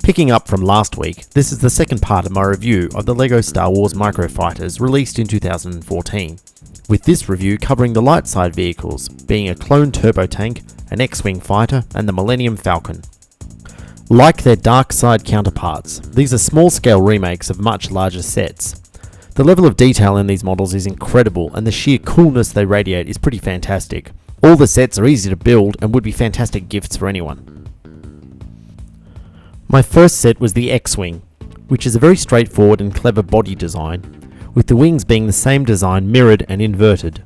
Picking up from last week, this is the second part of my review of the LEGO Star Wars Microfighters released in 2014, with this review covering the light side vehicles, being a clone turbo tank, an X-Wing fighter, and the Millennium Falcon. Like their dark side counterparts, these are small-scale remakes of much larger sets. The level of detail in these models is incredible, and the sheer coolness they radiate is pretty fantastic. All the sets are easy to build and would be fantastic gifts for anyone. My first set was the X-Wing, which is a very straightforward and clever body design, with the wings being the same design mirrored and inverted.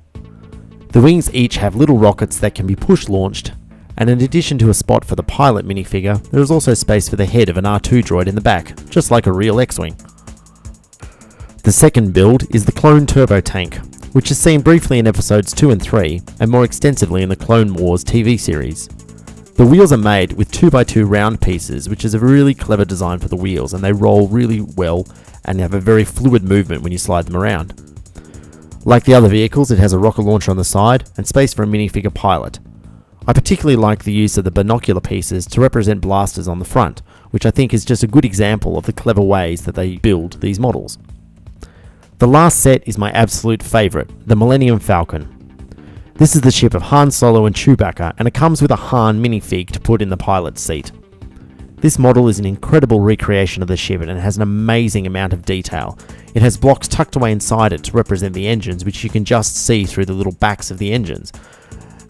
The wings each have little rockets that can be push-launched, and in addition to a spot for the pilot minifigure, there is also space for the head of an R2 droid in the back, just like a real X-Wing. The second build is the clone turbo tank, which is seen briefly in episodes 2 and 3, and more extensively in the Clone Wars TV series. The wheels are made with 2x2 round pieces, which is a really clever design for the wheels, and they roll really well and have a very fluid movement when you slide them around. Like the other vehicles, it has a rocket launcher on the side and space for a minifigure pilot. I particularly like the use of the binocular pieces to represent blasters on the front, which I think is just a good example of the clever ways that they build these models. The last set is my absolute favourite, the Millennium Falcon. This is the ship of Han Solo and Chewbacca, and it comes with a Han minifig to put in the pilot's seat. This model is an incredible recreation of the ship and it has an amazing amount of detail. It has blocks tucked away inside it to represent the engines, which you can just see through the little backs of the engines.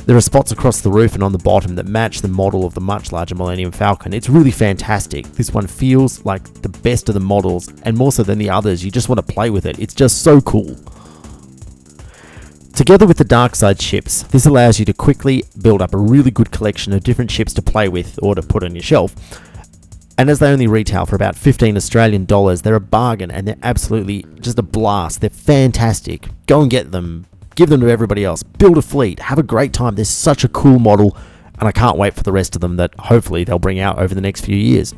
There are spots across the roof and on the bottom that match the model of the much larger Millennium Falcon. It's really fantastic. This one feels like the best of the models, and more so than the others. You just want to play with it. It's just so cool. Together with the dark side ships, this allows you to quickly build up a really good collection of different ships to play with or to put on your shelf. And as they only retail for about 15 Australian dollars, they're a bargain and they're absolutely just a blast. They're fantastic. Go and get them. Give them to everybody else. Build a fleet. Have a great time. They're such a cool model, and I can't wait for the rest of them that hopefully they'll bring out over the next few years.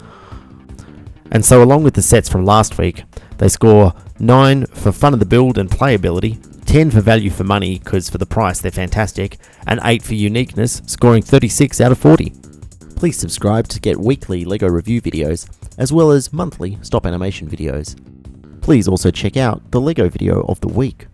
And so along with the sets from last week, they score 9 for fun of the build and playability, 10 for value for money because for the price they're fantastic, and 8 for uniqueness, scoring 36 out of 40. Please subscribe to get weekly LEGO review videos, as well as monthly stop animation videos. Please also check out the LEGO video of the week.